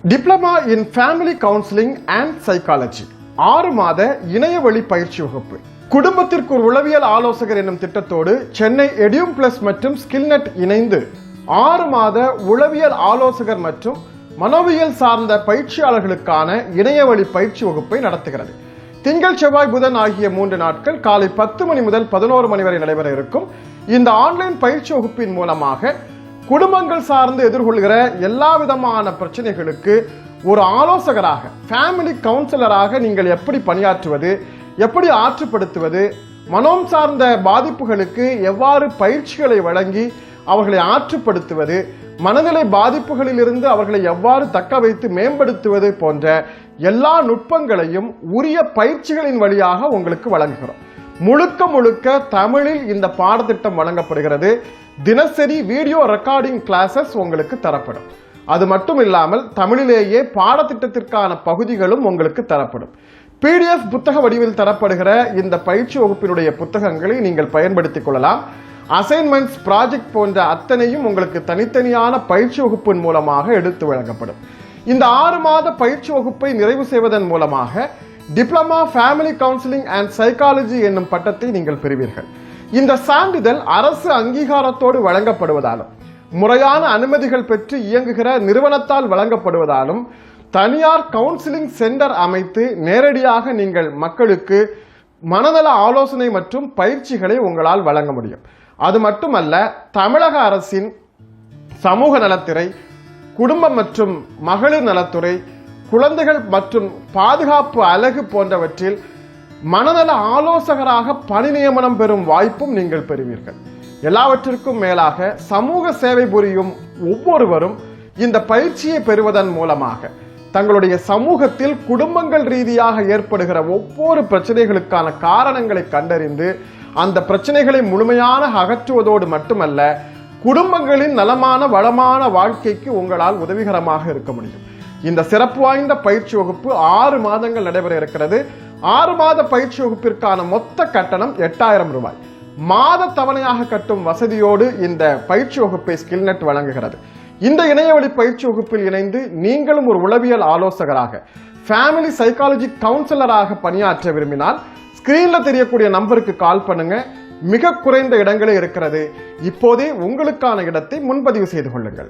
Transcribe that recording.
Diploma in family counselling and psychology 6 மாத இணையவழி பயிற்சி வகுப்பு. குடும்பத்திற்கு ஒரு உளவியல் ஆலோசகர் என்னும் திட்டத்தோடு சென்னை எடியூம் பிளஸ் மற்றும் ஸ்கில்நெட் இணைந்து 6 மாத உளவியல் ஆலோசகர் மற்றும் மனோவியல் சார்ந்த பயிற்சியாளர்களுக்கான இணையவழி பயிற்சி வகுப்பை நடத்துகிறது. திங்கள், செவ்வாய், புதன் ஆகிய 3 நாட்கள் காலை 10 மணி முதல் 11 மணி வரை நடைபெற இருக்கும். இந்த ஆன்லைன் பயிற்சி வகுப்பின் மூலமாக குடும்பங்கள் சார்ந்து எதிர்கொள்கிற எல்லா விதமான பிரச்சனைகளுக்கு ஒரு ஆலோசகராக, ஃபேமிலி கவுன்சிலராக நீங்கள் எப்படி பணியாற்றுவது, எப்படி ஆற்றுப்படுத்துவது, மனம் சார்ந்த பாதிப்புகளுக்கு எவ்வாறு பயிற்சிகளை வழங்கி அவர்களை ஆற்றுப்படுத்துவது, மனநிலை பாதிப்புகளில் இருந்து அவர்களை எவ்வாறு தக்க வைத்து மேம்படுத்துவது போன்ற எல்லா நுட்பங்களையும் உரிய பயிற்சிகளின் வழியாக உங்களுக்கு வழங்குகிறோம். முழுக்க தமிழில் இந்த பாடத்திட்டம் வழங்கப்படுகிறது. தினசரி வீடியோ ரெக்கார்டிங் கிளாஸஸ் உங்களுக்கு தரப்படும். அது மட்டும் இல்லாமல் தமிழிலேயே பாடத்திட்டத்திற்கான பகுதிகளும் உங்களுக்கு தரப்படும். PDF புத்தக வடிவில் தரப்படுகிற இந்த பயிற்சி வகுப்பினுடைய புத்தகங்களை நீங்கள் பயன்படுத்திக் கொள்ளலாம். அசைன்மெண்ட்ஸ், ப்ராஜெக்ட் போன்ற அத்தனையும் உங்களுக்கு தனித்தனியான பயிற்சி வகுப்பின் மூலமாக எடுத்து வழங்கப்படும். இந்த 6 மாத பயிற்சி வகுப்பை நிறைவு செய்வதன் மூலமாக diploma family counselling and psychology என்னும் பட்டத்தை நீங்கள் பெறுவீர்கள். இந்த சான்றிதழ் அரசு அங்கீகாரத்தோடு வழங்கப்படுவதாலும், முறையான அனுமதிகள் பெற்று இயங்குகிற நிறுவனத்தால் வழங்கப்படுவதாலும், தனியார் கவுன்சிலிங் சென்டர் அமைத்து நேரடியாக நீங்கள் மக்களுக்கு மனநல ஆலோசனை மற்றும் பயிற்சிகளை உங்களால் வழங்க முடியும். அது மட்டுமல்ல, தமிழக அரசின் சமூக நலத்துறை, குடும்பம் மற்றும் மகளிர் நலத்துறை, குழந்தைகள் மற்றும் பாதுகாப்பு அலகு போன்றவற்றில் மனநல ஆலோசகராக பணி நியமனம் பெறும் வாய்ப்பும் நீங்கள் பெறுவீர்கள். எல்லாவற்றிற்கும் மேலாக சமூக சேவை புரியும் ஒவ்வொருவரும் இந்த பயிற்சியை பெறுவதன் மூலமாக தங்களுடைய சமூகத்தில் குடும்பங்கள் ரீதியாக ஏற்படுகிற ஒவ்வொரு பிரச்சனைகளுக்கான காரணங்களை கண்டறிந்து அந்த பிரச்சனைகளை முழுமையாக அகற்றுவதோடு மட்டுமல்ல, குடும்பங்களின் நலமான வளமான வாழ்க்கைக்கு உங்களால் உதவிகரமாக இருக்க முடியும். இந்த சிறப்பு வாய்ந்த பயிற்சி வகுப்பு 6 மாதங்கள் நடைபெற இருக்கிறது. 6 மாத பயிற்சி வகுப்பிற்கான மொத்த கட்டணம் 8000 ரூபாய். மாத தவணையாக கட்டும் வசதியோடு இந்த பயிற்சி வகுப்பை ஸ்கில்நெட் வழங்குகிறது. இந்த இணையவழி பயிற்சி வகுப்பில் இணைந்து நீங்களும் ஒரு உளவியல் ஆலோசகராக, ஃபேமிலி சைக்காலஜி கவுன்சிலராக பணியாற்ற விரும்பினால் ஸ்கிரீன்ல தெரியக்கூடிய நம்பருக்கு கால் பண்ணுங்க. மிக குறைந்த இடங்களே இருக்கிறது. இப்போதே உங்களுக்கான இடத்தை முன்பதிவு செய்து கொள்ளுங்கள்.